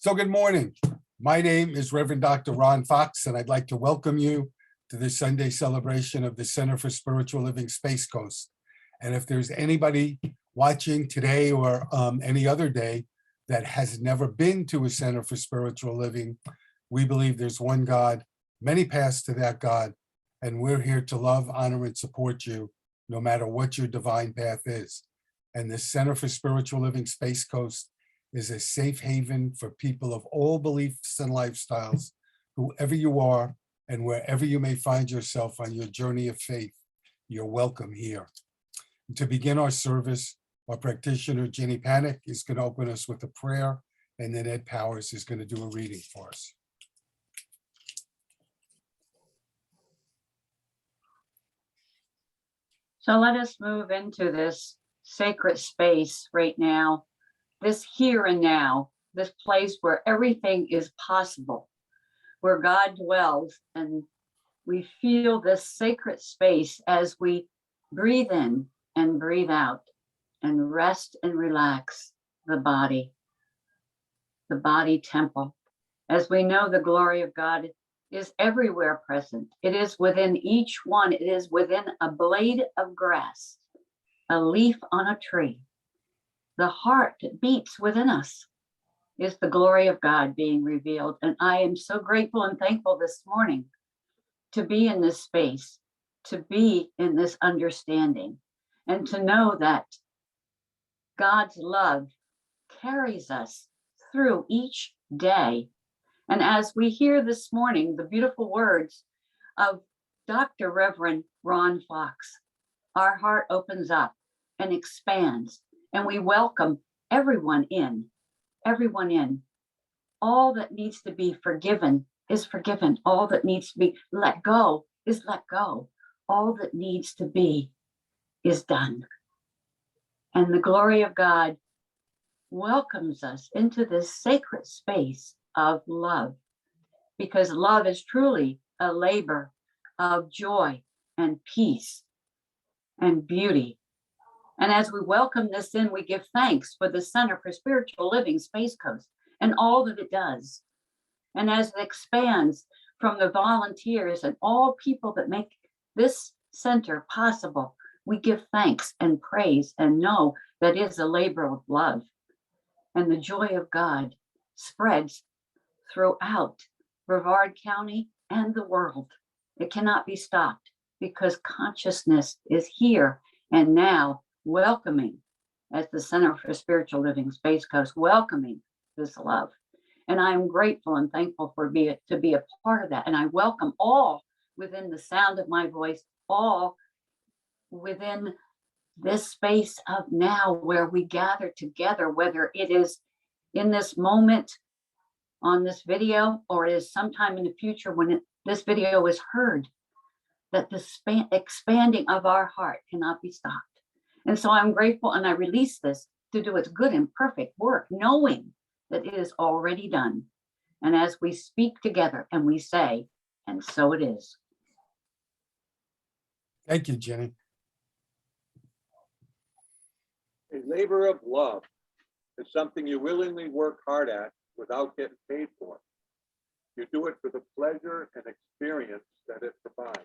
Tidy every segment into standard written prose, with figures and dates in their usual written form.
So good morning. My name is Reverend Dr. Ron Fox, and I'd like to welcome you to the Sunday celebration of the Center for Spiritual Living Space Coast. And if there's anybody watching today or any other day that has never been to a Center for Spiritual Living, we believe there's one God, many paths to that God, and we're here to love, honor, and support you no matter what your divine path is. And the Center for Spiritual Living Space Coast is a safe haven for people of all beliefs and lifestyles, whoever you are and wherever you may find yourself on your journey of faith. You're welcome here. To begin our service, our practitioner, Ginny Panic, is going to open us with a prayer, and then Ed Powers is going to do a reading for us. So let us move into this sacred space right now, this here and now, this place where everything is possible, where God dwells, and we feel this sacred space as we breathe in and breathe out and rest and relax the body temple. As we know, the glory of God is everywhere present. It is within each one. It is within a blade of grass, a leaf on a tree. The heart that beats within us is the glory of God being revealed. And I am so grateful and thankful this morning to be in this space, to be in this understanding, and to know that God's love carries us through each day. And as we hear this morning, the beautiful words of Dr. Reverend Ron Fox, our heart opens up and expands, and we welcome everyone in, everyone in. All that needs to be forgiven is forgiven. All that needs to be let go is let go. All that needs to be is done. And the glory of God welcomes us into this sacred space of love, because love is truly a labor of joy and peace and beauty. And as we welcome this in, we give thanks for the Center for Spiritual Living Space Coast and all that it does. And as it expands from the volunteers and all people that make this center possible, we give thanks and praise and know that it is a labor of love. And the joy of God spreads throughout Brevard County and the world. It cannot be stopped because consciousness is here and now, welcoming, as the Center for Spiritual Living Space Coast, welcoming this love. And I am grateful and thankful to be a part of that. And I welcome all within the sound of my voice, all within this space of now where we gather together, whether it is in this moment on this video or it is sometime in the future when this video is heard, that the expanding of our heart cannot be stopped. And so I'm grateful, and I release this to do its good and perfect work, knowing that it is already done. And as we speak together and we say, and so it is. Thank you, Jenny. A labor of love is something you willingly work hard at without getting paid for. You do it for the pleasure and experience that it provides.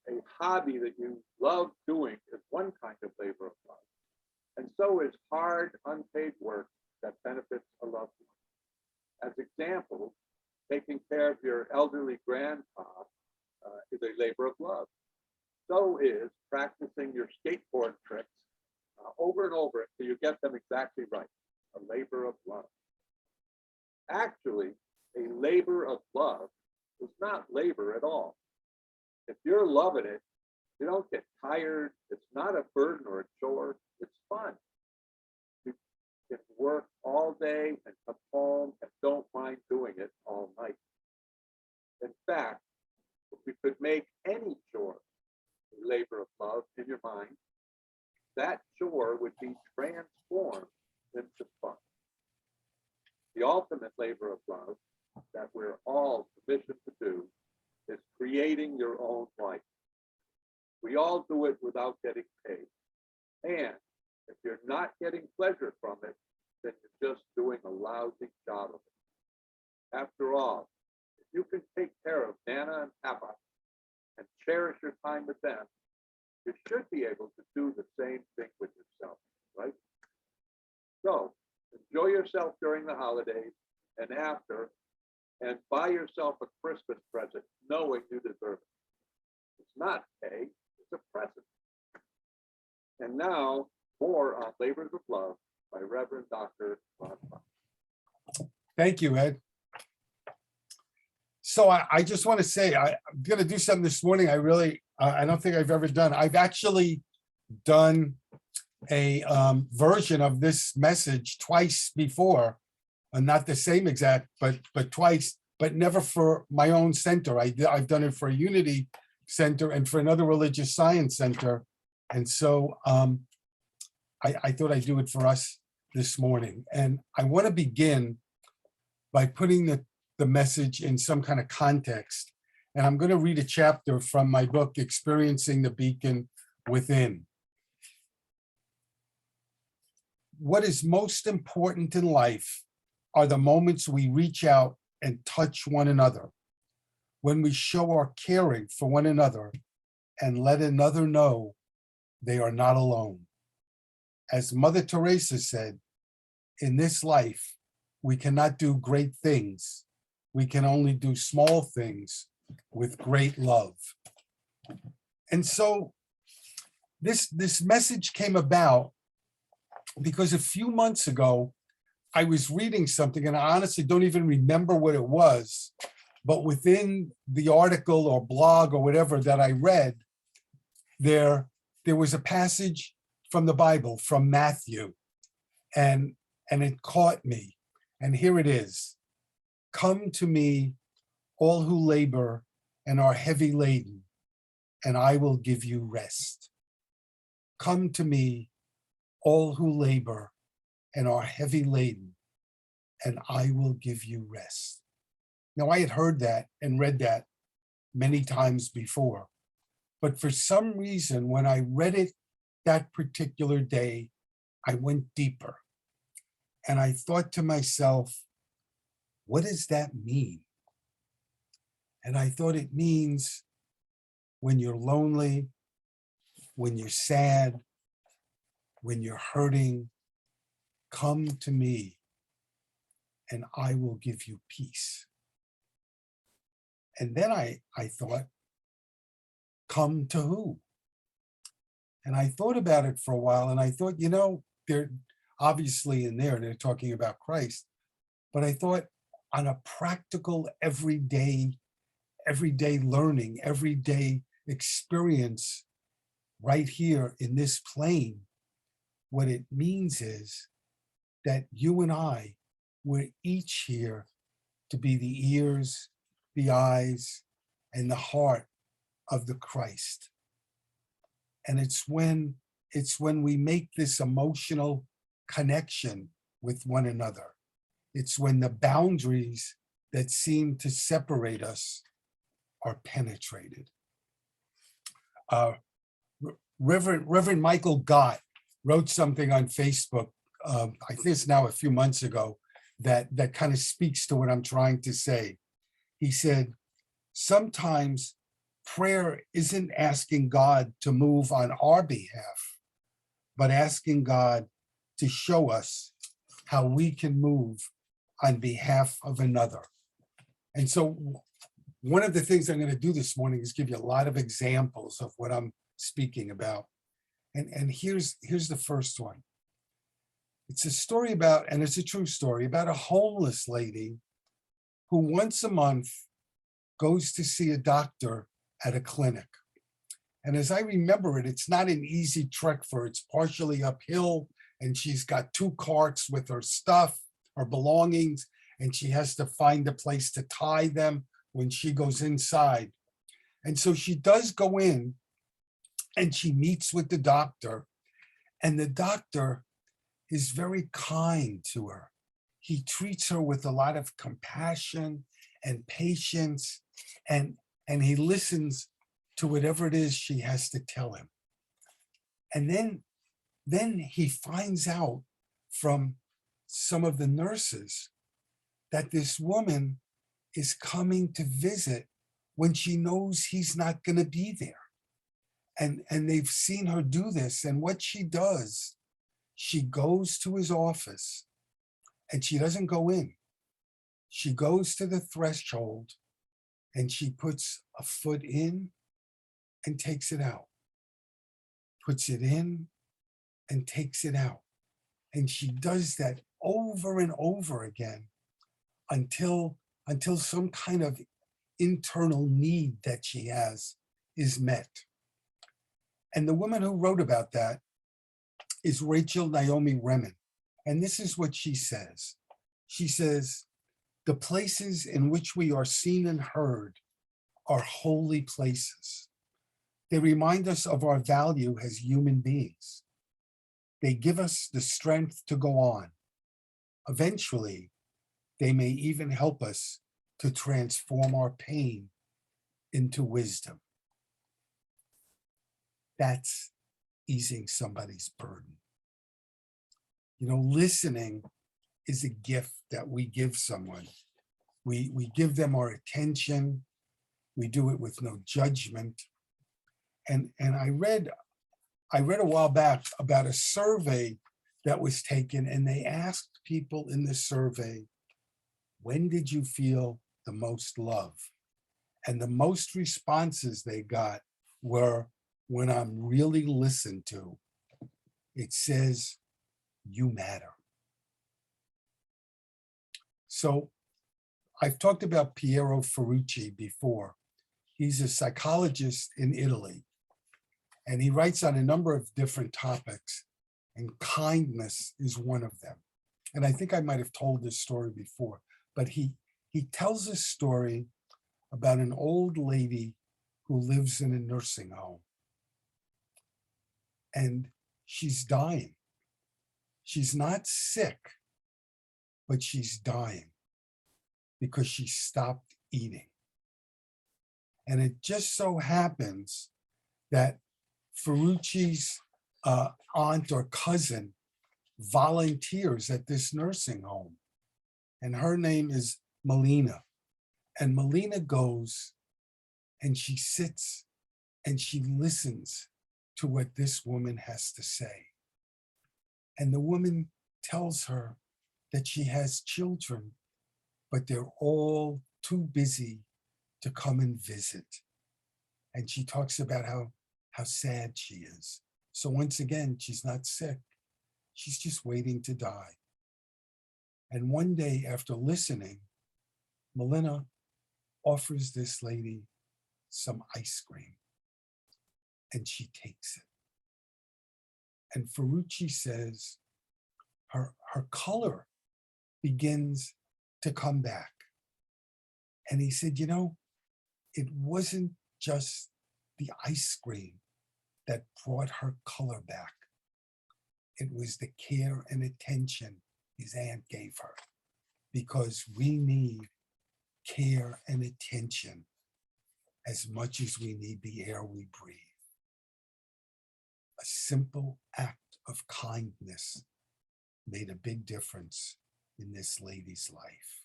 A hobby that you love doing is one kind of labor of love. And so is hard, unpaid work that benefits a loved one. As examples, taking care of your elderly grandpa is a labor of love. So is practicing your skateboard tricks over and over until you get them exactly right. A labor of love. Actually, a labor of love is not labor at all. If you're loving it, you don't get tired. It's not a burden or a chore. It's fun. You can work all day and come home and don't mind doing it all night. In fact, if we could make any chore a labor of love in your mind, that chore would be transformed into fun. The ultimate labor of love that we're all commissioned to do is creating your own life. We all do it without getting paid. And if you're not getting pleasure from it, then you're just doing a lousy job of it. After all, if you can take care of Nana and Papa and cherish your time with them, you should be able to do the same thing with yourself, right? So enjoy yourself during the holidays and after, and buy yourself a Christmas present knowing you deserve it. It's not pay, it's a present. And now, more on Labors of Love by Reverend Dr. Ron Fox. Thank you, Ed. So I just want to say, I'm going to do something this morning. I don't think I've ever done. I've actually done a version of this message twice before, and not the same exact, but twice, but never for my own center. I've done it for a Unity Center and for another religious science center. And so I thought I'd do it for us this morning. And I want to begin by putting the message in some kind of context. And I'm going to read a chapter from my book, Experiencing the Beacon Within. What is most important in life are the moments we reach out and touch one another, when we show our caring for one another and let another know they are not alone. As Mother Teresa said, in this life, we cannot do great things. We can only do small things with great love. And so this message came about because a few months ago, I was reading something, and I honestly don't even remember what it was, but within the article or blog or whatever that I read, there was a passage from the Bible, from Matthew, and it caught me. And here it is. Come to me, all who labor and are heavy laden, and I will give you rest. Come to me, all who labor and are heavy laden, and I will give you rest. Now, I had heard that and read that many times before, but for some reason, when I read it that particular day, I went deeper. And I thought to myself, what does that mean? And I thought it means when you're lonely, when you're sad, when you're hurting, come to me and I will give you peace. And then I thought, come to who? And I thought about it for a while, and I thought, they're obviously in there, they're talking about Christ. But I thought on a practical, everyday learning, everyday experience right here in this plane, what it means is that you and I, we're each here to be the ears, the eyes, and the heart of the Christ. And it's when we make this emotional connection with one another. It's when the boundaries that seem to separate us are penetrated. Reverend Michael Gott wrote something on Facebook, I think it's now a few months ago, that kind of speaks to what I'm trying to say. He said, sometimes prayer isn't asking God to move on our behalf, but asking God to show us how we can move on behalf of another. And so one of the things I'm going to do this morning is give you a lot of examples of what I'm speaking about. And here's the first one. It's a story about, and it's a true story, about a homeless lady who once a month goes to see a doctor at a clinic. And as I remember it, it's not an easy trek for her. It's partially uphill, and she's got 2 carts with her stuff, her belongings, and she has to find a place to tie them when she goes inside. And so she does go in, and she meets with the doctor, and the doctor is very kind to her. He treats her with a lot of compassion and patience, and he listens to whatever it is she has to tell him. And then he finds out from some of the nurses that this woman is coming to visit when she knows he's not going to be there. And they've seen her do this. And what she does, she goes to his office and she doesn't go in. She goes to the threshold and she puts a foot in and takes it out, puts it in and takes it out. And she does that over and over again until some kind of internal need that she has is met. And the woman who wrote about that is Rachel Naomi Remen. And this is what she says. She says, the places in which we are seen and heard are holy places. They remind us of our value as human beings. They give us the strength to go on. Eventually, they may even help us to transform our pain into wisdom. That's easing somebody's burden. You know, listening is a gift that we give someone. We give them our attention. We do it with no judgment. And I read a while back about a survey that was taken, and they asked people in the survey, when did you feel the most love? And the most responses they got were, when I'm really listened to. It says, you matter. So I've talked about Piero Ferrucci before. He's a psychologist in Italy, and he writes on a number of different topics, and kindness is one of them. And I think I might have told this story before, but he tells a story about an old lady who lives in a nursing home. And she's dying. She's not sick, but she's dying because she stopped eating. And it just so happens that Ferrucci's aunt or cousin volunteers at this nursing home. And her name is Melina. And Melina goes and she sits and she listens to what this woman has to say. And the woman tells her that she has children, but they're all too busy to come and visit. And she talks about how sad she is. So once again, she's not sick. She's just waiting to die. And one day after listening, Melina offers this lady some ice cream, and she takes it. And Ferrucci says her color begins to come back. And he said, you know, it wasn't just the ice cream that brought her color back. It was the care and attention his aunt gave her, because we need care and attention as much as we need the air we breathe. A simple act of kindness made a big difference in this lady's life.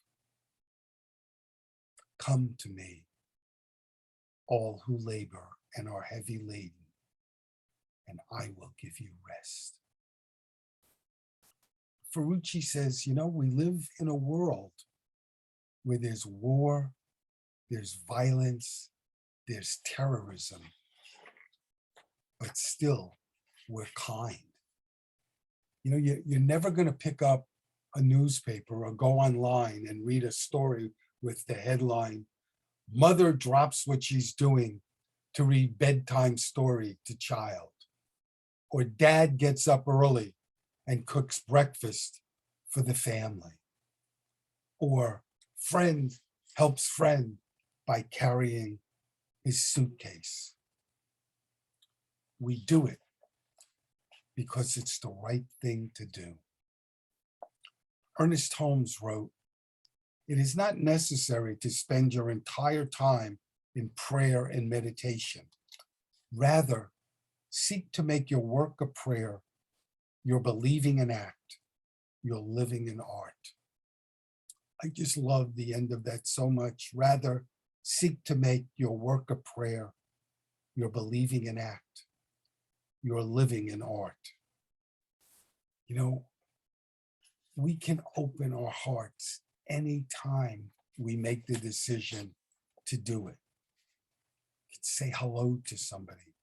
Come to me, all who labor and are heavy laden, and I will give you rest. Ferrucci says, you know, we live in a world where there's war, there's violence, there's terrorism, but still we're kind. You know, you're never going to pick up a newspaper or go online and read a story with the headline, "Mother drops what she's doing to read bedtime story to child," or "Dad gets up early and cooks breakfast for the family," or "Friend helps friend by carrying his suitcase." We do it because it's the right thing to do. Ernest Holmes wrote, "It is not necessary to spend your entire time in prayer and meditation. Rather, seek to make your work of prayer your believing an act, you're living in art. I just love the end of that so much. Rather, seek to make your work a prayer, your believing an act, your living in art. You know, we can open our hearts anytime we make the decision to do it. You can say hello to somebody,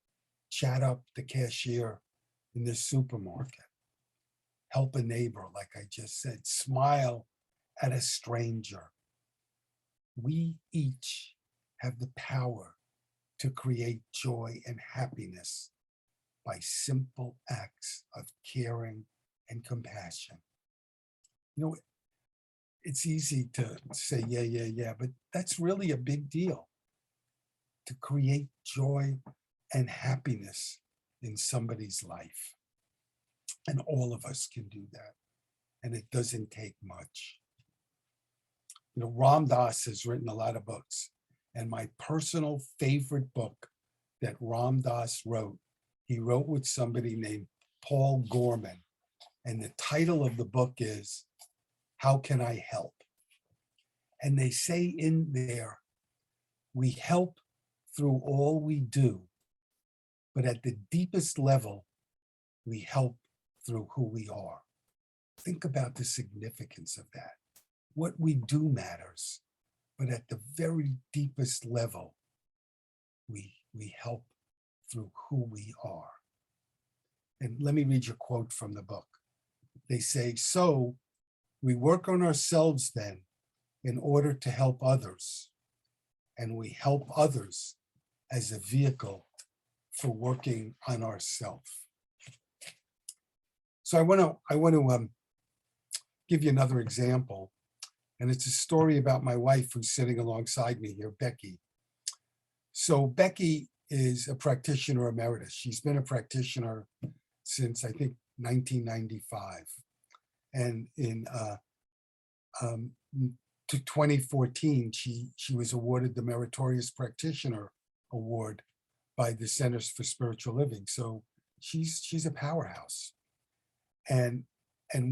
chat up the cashier in the supermarket, help a neighbor, like I just said, smile at a stranger. We each have the power to create joy and happiness by simple acts of caring and compassion. You know, it's easy to say, yeah, but that's really a big deal. To create joy and happiness in somebody's life. And all of us can do that. And it doesn't take much. You know, Ram Dass has written a lot of books. And my personal favorite book that Ram Dass wrote, he wrote with somebody named Paul Gorman. And the title of the book is, How Can I Help? And they say in there, we help through all we do, but at the deepest level, we help through who we are. Think about the significance of that. What we do matters, but at the very deepest level, we help through who we are. And let me read you a quote from the book. They say, so we work on ourselves then in order to help others, and we help others as a vehicle for working on ourselves. So I want to give you another example, and it's a story about my wife who's sitting alongside me here, Becky. So Becky is a practitioner emeritus. She's been a practitioner since, I think, 1995. And in to 2014, she was awarded the Meritorious Practitioner Award by the Centers for Spiritual Living. So she's a powerhouse. And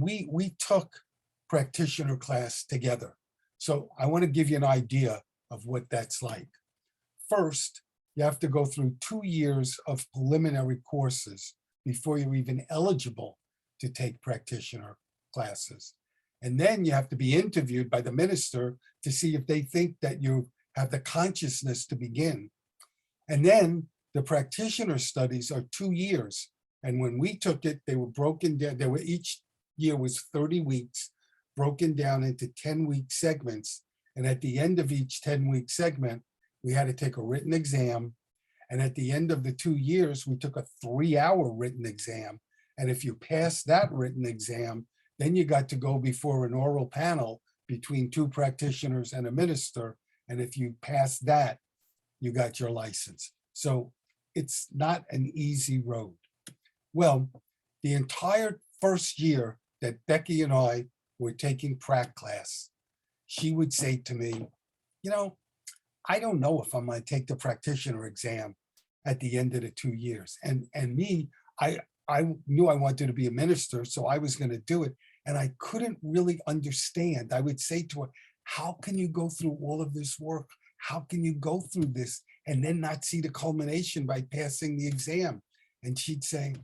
we took practitioner class together. So I want to give you an idea of what that's like. First, you have to go through 2 years of preliminary courses before you're even eligible to take practitioner classes. And then you have to be interviewed by the minister to see if they think that you have the consciousness to begin. And then the practitioner studies are 2 years. And when we took it, they were broken down. Each year was 30 weeks, broken down into 10-week segments. And at the end of each 10-week segment, we had to take a written exam. And at the end of the 2 years, we took a 3-hour written exam. And if you passed that written exam, then you got to go before an oral panel between 2 practitioners and a minister. And if you passed that, you got your license. So it's not an easy road. Well, the entire first year that Becky and I were taking prac class, she would say to me, you know, I don't know if I'm going to take the practitioner exam at the end of the 2 years. And me, I knew I wanted to be a minister, so I was going to do it. And I couldn't really understand. I would say to her, how can you go through all of this work? How can you go through this and then not see the culmination by passing the exam? And she'd say,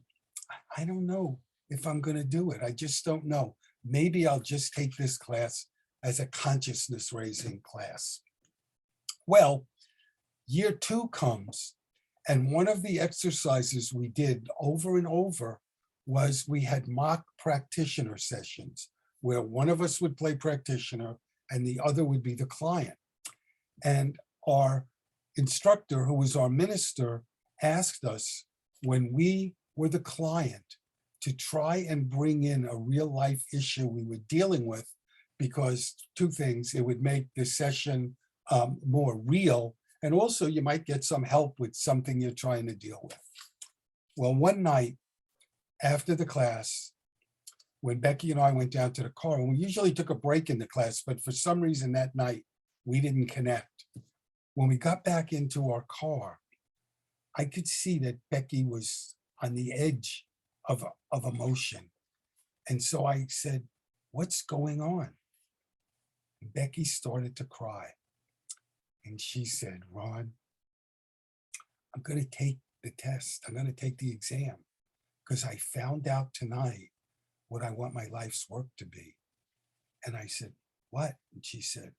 I don't know if I'm going to do it. I just don't know. Maybe I'll just take this class as a consciousness raising class. Well, year 2 comes, and one of the exercises we did over and over was we had mock practitioner sessions where one of us would play practitioner and the other would be the client. And our instructor, who was our minister, asked us when we were the client to try and bring in a real life issue we were dealing with, because 2 things, it would make the session more real, and also you might get some help with something you're trying to deal with. Well, one night after the class, when Becky and I went down to the car, and we usually took a break in the class, but for some reason that night we didn't connect. When we got back into our car, I could see that Becky was on the edge of emotion. And so I said, what's going on? And Becky started to cry. And she said, Ron, I'm going to take the test. I'm going to take the exam because I found out tonight what I want my life's work to be. And I said, what? And she said,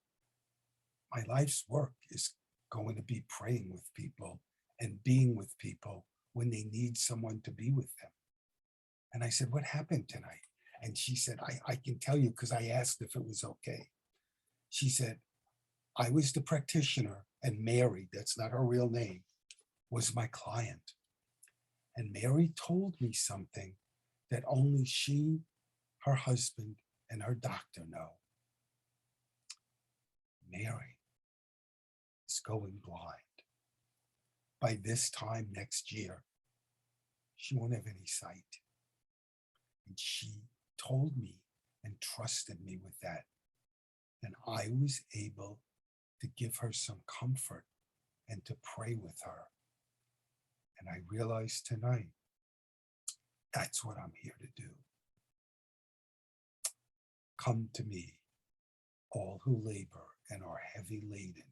my life's work is going to be praying with people and being with people when they need someone to be with them. And I said, what happened tonight? And she said, I can tell you because I asked if it was okay. She said, I was the practitioner and Mary, that's not her real name, was my client. And Mary told me something that only she, her husband, and her doctor know. Mary is going blind. By this time next year, she won't have any sight. And she told me and trusted me with that. And I was able to give her some comfort and to pray with her. And I realized tonight, that's what I'm here to do. Come to me, all who labor and are heavy laden,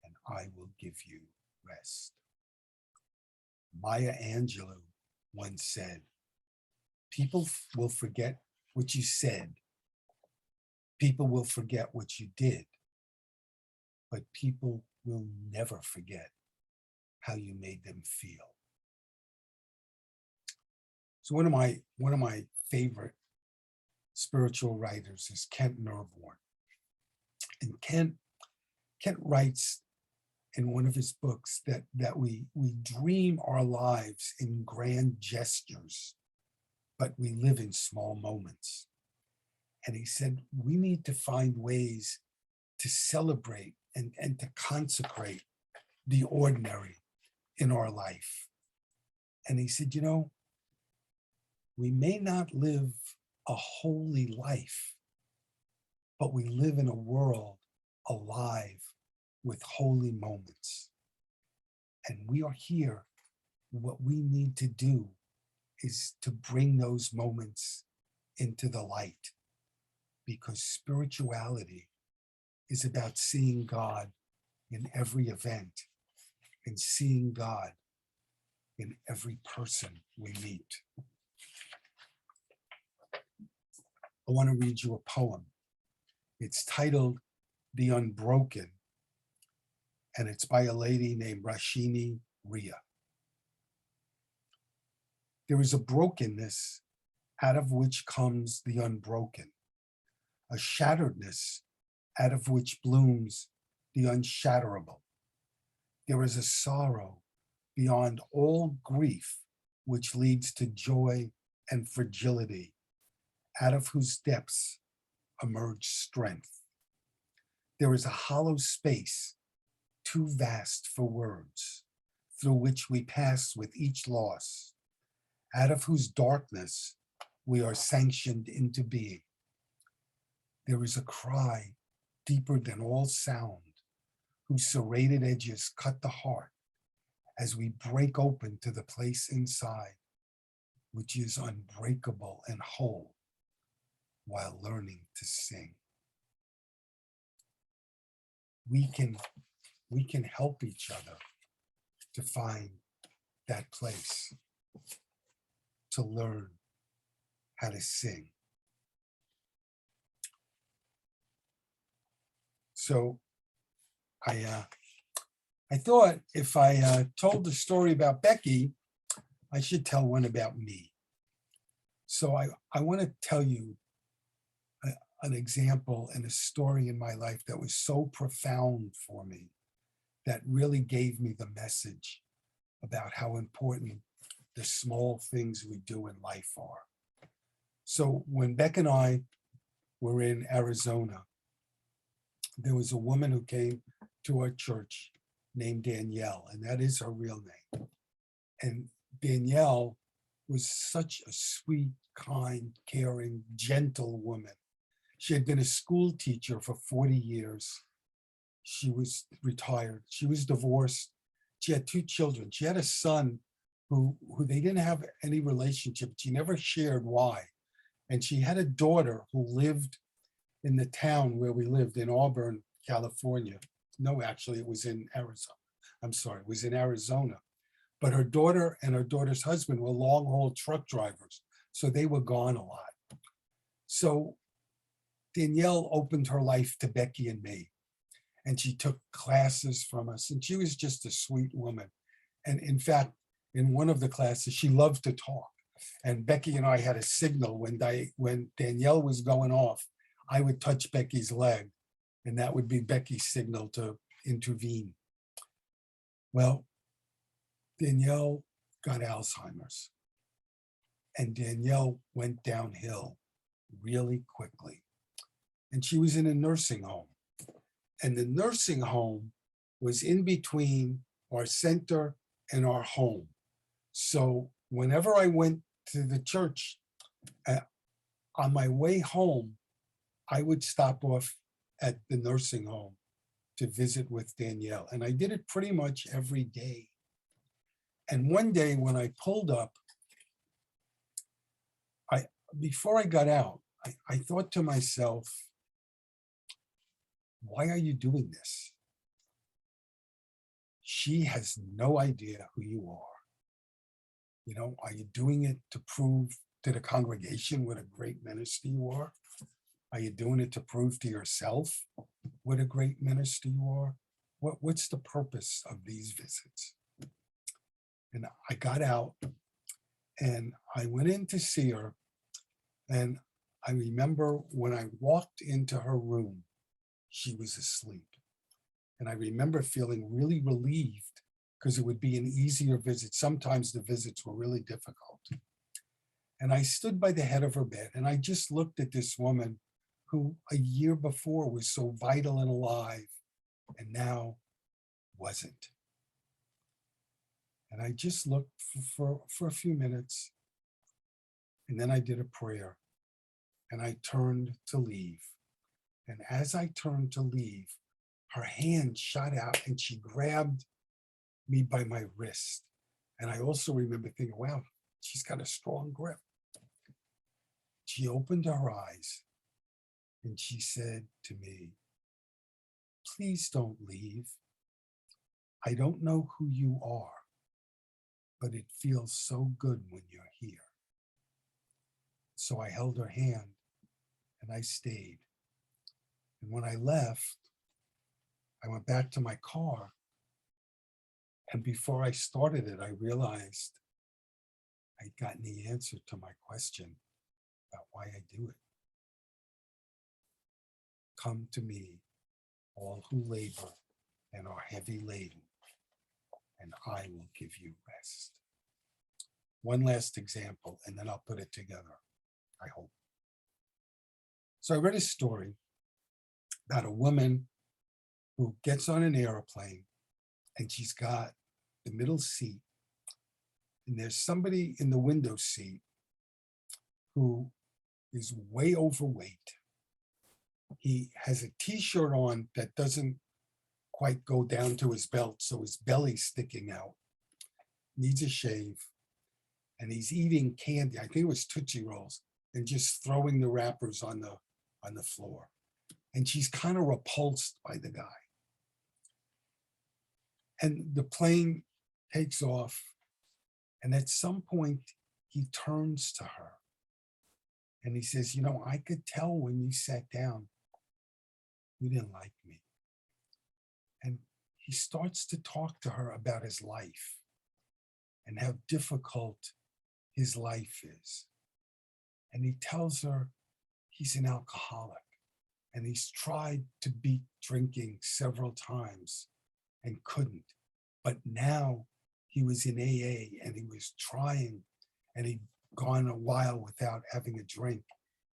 and I will give you rest. Maya Angelou once said, people will forget what you said. People will forget what you did, but people will never forget how you made them feel. So one of my favorite spiritual writers is Kent Nerborne. And Kent writes in one of his books that we dream our lives in grand gestures, but we live in small moments. And he said, we need to find ways to celebrate and to consecrate the ordinary in our life. And he said, we may not live a holy life, but we live in a world alive with holy moments. And we are here. What we need to do is to bring those moments into the light, because spirituality is about seeing God in every event and seeing God in every person we meet. I want to read you a poem. It's titled The Unbroken, and it's by a lady named Rashini Ria. There is a brokenness out of which comes the unbroken, a shatteredness out of which blooms the unshatterable. There is a sorrow beyond all grief which leads to joy and fragility, out of whose depths emerge strength. There is a hollow space too vast for words, through which we pass with each loss, out of whose darkness we are sanctioned into being. There is a cry deeper than all sound, whose serrated edges cut the heart as we break open to the place inside, which is unbreakable and whole, while learning to sing. We can help each other to find that place, to learn how to sing. So I thought if I told the story about Becky, I should tell one about me. So I want to tell you an example and a story in my life that was so profound for me, that really gave me the message about how important the small things we do in life are. So when Beck and I were in Arizona, there was a woman who came to our church named Danielle, and that is her real name. And Danielle was such a sweet, kind, caring, gentle woman. She had been a school teacher for 40 years. She was retired. She was divorced. She had 2 children. She had a son who they didn't have any relationship. She never shared why. And she had a daughter who lived in the town where we lived in Auburn, California. No, actually, it was in Arizona. I'm sorry, it was in Arizona. But her daughter and her daughter's husband were long haul truck drivers. So they were gone a lot. So Danielle opened her life to Becky and me. And she took classes from us. And she was just a sweet woman. And in fact, in one of the classes, she loved to talk. And Becky and I had a signal when Danielle was going off, I would touch Becky's leg, and that would be Becky's signal to intervene. Well, Danielle got Alzheimer's, and Danielle went downhill really quickly. And she was in a nursing home. And the nursing home was in between our center and our home. So whenever I went to the church, on my way home, I would stop off at the nursing home to visit with Danielle. And I did it pretty much every day. And one day when I pulled up, before I got out, I thought to myself, why are you doing this? She has no idea who you are. You know, are you doing it to prove to the congregation what a great minister you are? Are you doing it to prove to yourself what a great minister you are? What's the purpose of these visits? And I got out and I went in to see her. And I remember when I walked into her room, she was asleep. And I remember feeling really relieved because it would be an easier visit. Sometimes the visits were really difficult. And I stood by the head of her bed and I just looked at this woman who a year before was so vital and alive and now wasn't. And I just looked for a few minutes, and then I did a prayer and I turned to leave. And as I turned to leave, her hand shot out and she grabbed me by my wrist. And I also remember thinking, wow, she's got a strong grip. She opened her eyes and she said to me, please don't leave. I don't know who you are, but it feels so good when you're here. So I held her hand and I stayed. And when I left, I went back to my car. And before I started it, I realized I'd gotten the answer to my question about why I do it. Come to me, all who labor and are heavy laden, and I will give you rest. One last example, and then I'll put it together, I hope. So I read a story about a woman who gets on an airplane and she's got the middle seat, and there's somebody in the window seat who is way overweight. He has a t-shirt on that doesn't quite go down to his belt, so his belly's sticking out, needs a shave, and he's eating candy, I think it was Tootsie Rolls, and just throwing the wrappers on the floor. And she's kind of repulsed by the guy. And the plane takes off, and at some point he turns to her and he says, you know, I could tell when you sat down, you didn't like me. And he starts to talk to her about his life and how difficult his life is. And he tells her he's an alcoholic and he's tried to beat drinking several times and couldn't. But now he was in AA and he was trying, and he'd gone a while without having a drink.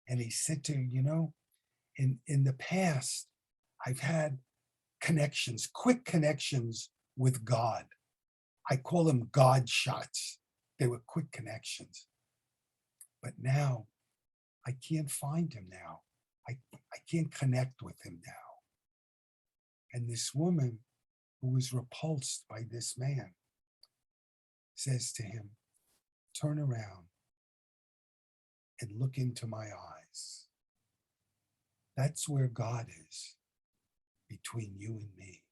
And he said to her, you know, in the past, I've had connections, quick connections with God. I call them God shots. They were quick connections. But now I can't find him now. I can't connect with him now. And this woman who was repulsed by this man says to him, turn around and look into my eyes. That's where God is between you and me.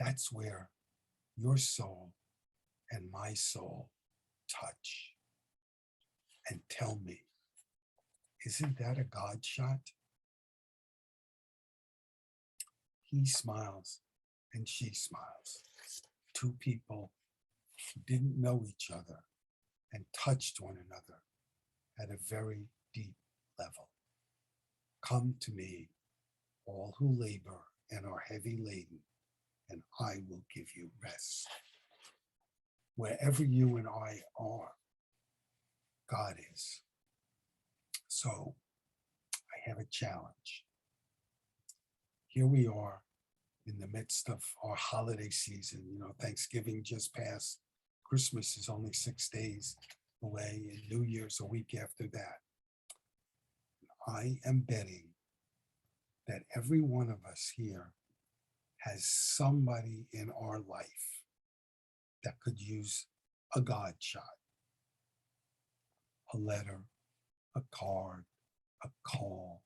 That's where your soul and my soul touch. And tell me, isn't that a God shot? He smiles and she smiles. Two people who didn't know each other and touched one another at a very deep level. Come to me, all who labor and are heavy laden, and I will give you rest. Wherever you and I are, God is. So I have a challenge. Here we are in the midst of our holiday season. You know, Thanksgiving just passed. Christmas is only 6 days away, and New Year's a week after that. I am betting that every one of us here has somebody in our life that could use a God shot. A letter, a card, a call,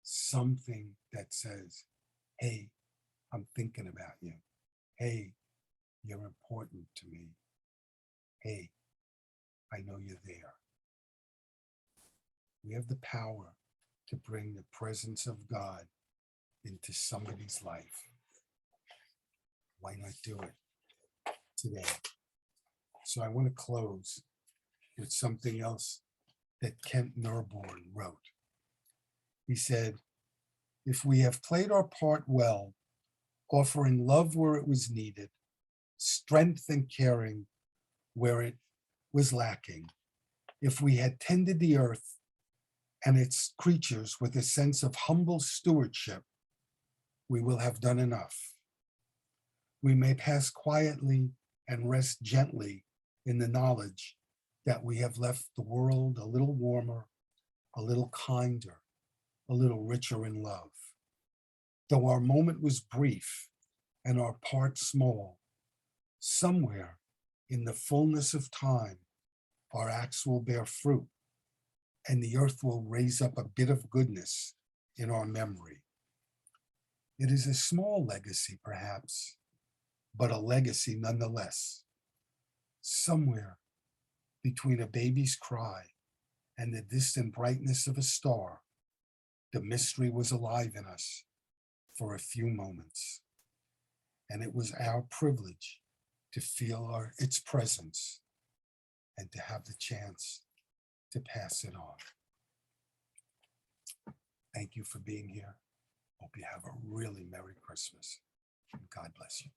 something that says, hey, I'm thinking about you. Hey, you're important to me. Hey, I know you're there. We have the power to bring the presence of God into somebody's life. Why not do it today? So I want to close with something else that Kent Nerborne wrote. He said, if we have played our part well, offering love where it was needed, strength and caring where it was lacking, if we had tended the earth and its creatures with a sense of humble stewardship, we will have done enough. We may pass quietly and rest gently in the knowledge that we have left the world a little warmer, a little kinder, a little richer in love. Though our moment was brief and our part small, somewhere in the fullness of time, our acts will bear fruit, and the earth will raise up a bit of goodness in our memory. It is a small legacy, perhaps, but a legacy nonetheless. Somewhere between a baby's cry and the distant brightness of a star, the mystery was alive in us for a few moments. And it was our privilege to feel its presence and to have the chance to pass it on. Thank you for being here. Hope you have a really Merry Christmas. God bless you.